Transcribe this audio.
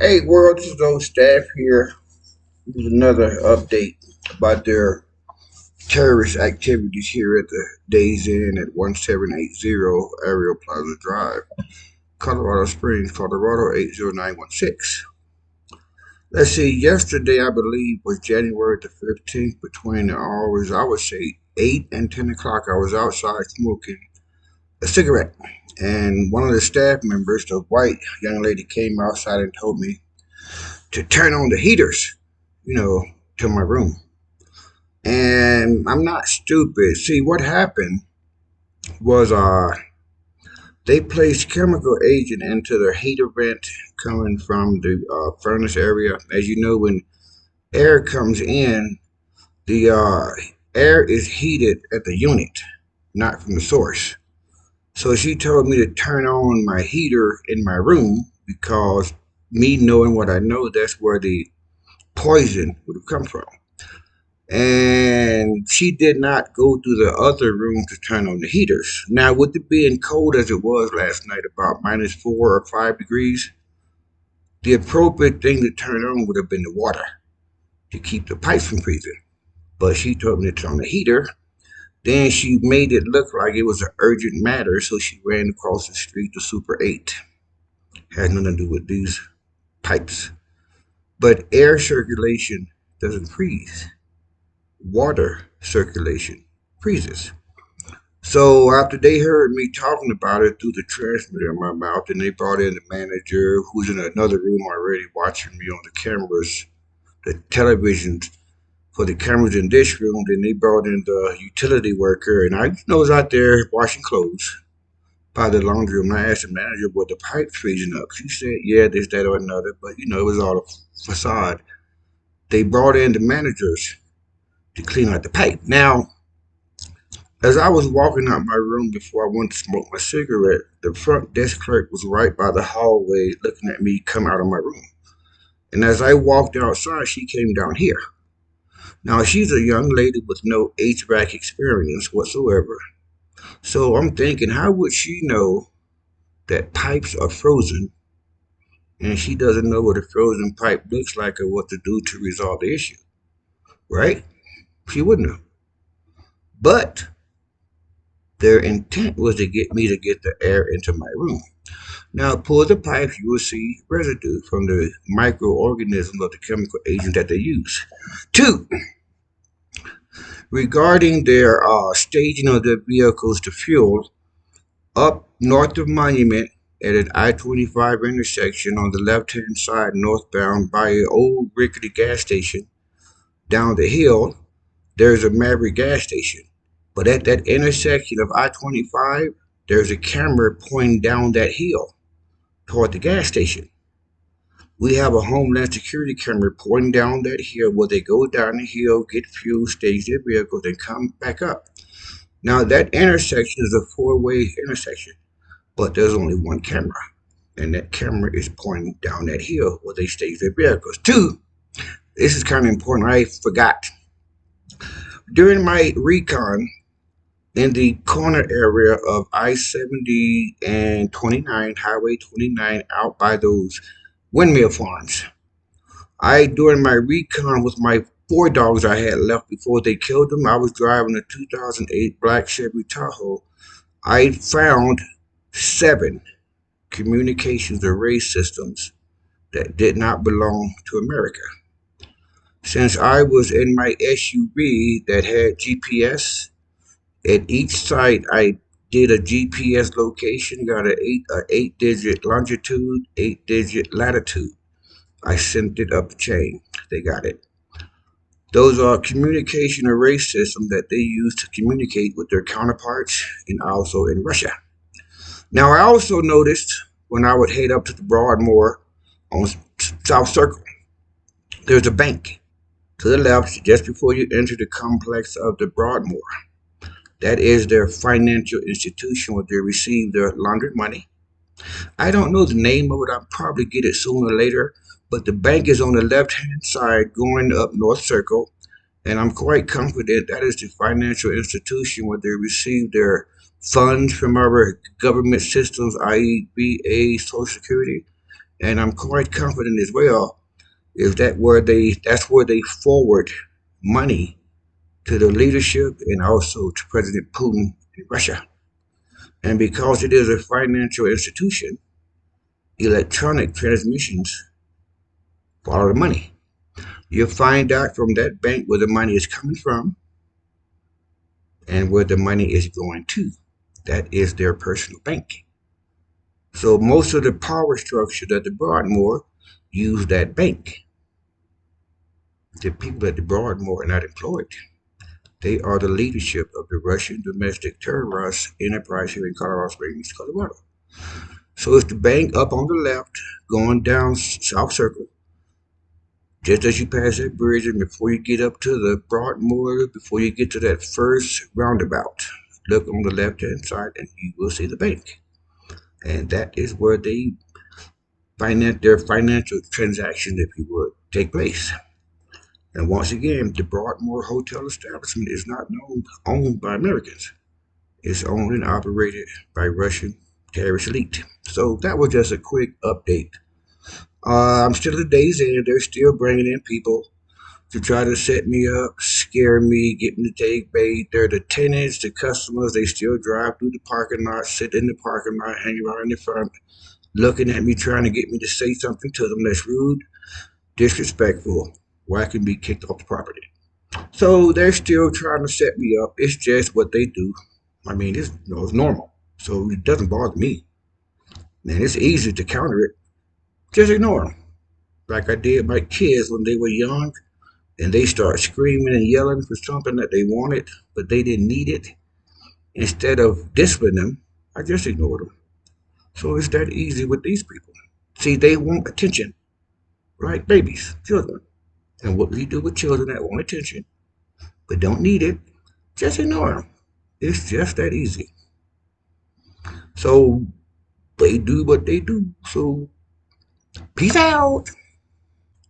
Hey world, this is those staff here. This is another update about their terrorist activities here at the Days Inn at 1780 Ariel Plaza Drive, Colorado Springs, Colorado 80916. Let's see, yesterday I believe was January the 15th between the hours, I would say 8 and 10 o'clock. I was outside smoking a cigarette. And one of the staff members, the white young lady, came outside and told me to turn on the heaters, you know, to my room. And I'm not stupid. See, what happened was they placed chemical agent into the heater vent coming from the furnace area. As you know, when air comes in, the air is heated at the unit, not from the source. So she told me to turn on my heater in my room because me knowing what I know, that's where the poison would have come from. And she did not go to the other room to turn on the heaters. Now, with it being cold as it was last night, about -4 or -5 degrees, the appropriate thing to turn on would have been the water to keep the pipes from freezing. But she told me to turn on the heater. Then she made it look like it was an urgent matter, so she ran across the street to Super 8. Has nothing to do with these pipes. But air circulation doesn't freeze. Water circulation freezes. So after they heard me talking about it through the transmitter in my mouth, and they brought in the manager who's in another room already watching me on the cameras, the televisions for the cameras in this room, then they brought in the utility worker, and I was out there washing clothes by the laundry room. I asked the manager, "What the pipe freezing up?" She said, "Yeah, this, that, or another," but it was all a facade. They brought in the managers to clean out the pipe. Now, as I was walking out my room before I went to smoke my cigarette, the front desk clerk was right by the hallway looking at me come out of my room. And as I walked outside, she came down here. Now, she's a young lady with no HVAC experience whatsoever. So I'm thinking, how would she know that pipes are frozen and she doesn't know what a frozen pipe looks like or what to do to resolve the issue? Right? She wouldn't know. But their intent was to get me to get the air into my room. Now, pull the pipes, you will see residue from the microorganisms of the chemical agent that they use. Two, regarding their staging of their vehicles to fuel, up north of Monument at an I-25 intersection on the left-hand side northbound by an old rickety gas station, down the hill, there's a Maverick gas station. But at that intersection of I-25, there's a camera pointing down that hill toward the gas station. We have a Homeland Security camera pointing down that hill where they go down the hill, get fuel, stage their vehicles, and come back up. Now, that intersection is a four-way intersection, but there's only one camera, and that camera is pointing down that hill where they stage their vehicles. Two, this is kind of important. I forgot. During my recon, in the corner area of I-70 and 29, Highway 29, out by those windmill farms. During my recon with my 4 dogs I had left before they killed them, I was driving a 2008 black Chevy Tahoe. I found 7 communications array systems that did not belong to America. Since I was in my SUV that had GPS, at each site, I did a GPS location, got an 8-digit longitude, 8-digit latitude. I sent it up the chain. They got it. Those are communication array systems that they use to communicate with their counterparts and also in Russia. Now, I also noticed when I would head up to the Broadmoor on South Circle, there's a bank to the left just before you enter the complex of the Broadmoor. That is their financial institution where they receive their laundered money. I don't know the name of it. I'll probably get it sooner or later. But the bank is on the left-hand side going up North Circle. And I'm quite confident that is the financial institution where they receive their funds from our government systems, i.e. VA, Social Security, and I'm quite confident as well, is that's where they forward money to the leadership and also to President Putin in Russia. And because it is a financial institution, electronic transmissions follow the money. You'll find out from that bank where the money is coming from and where the money is going to. That is their personal bank. So most of the power structure at the Broadmoor use that bank. The people at the Broadmoor are not employed. They are the leadership of the Russian domestic terrorist enterprise here in Colorado Springs, Colorado. So it's the bank up on the left going down South Circle. Just as you pass that bridge and before you get up to the Broadmoor, before you get to that first roundabout, look on the left hand side and you will see the bank. And that is where they their financial transaction, if you would, take place. And once again, the Broadmoor Hotel establishment is not owned by Americans. It's owned and operated by Russian terrorist elite. So that was just a quick update. I'm still at the day's end. They're still bringing in people to try to set me up, scare me, get me to take bait. They're the tenants, the customers. They still drive through the parking lot, sit in the parking lot, hang around in the front, looking at me, trying to get me to say something to them that's rude, disrespectful, where I can be kicked off the property. So they're still trying to set me up. It's just what they do. I mean, it's normal. So it doesn't bother me. Man, it's easy to counter it. Just ignore them. Like I did my kids when they were young and they start screaming and yelling for something that they wanted, but they didn't need it. Instead of disciplining them, I just ignored them. So it's that easy with these people. See, they want attention, right? Babies, children. And what we do with children that want attention but don't need it, just ignore them. It's just that easy. So they do what they do. So peace out.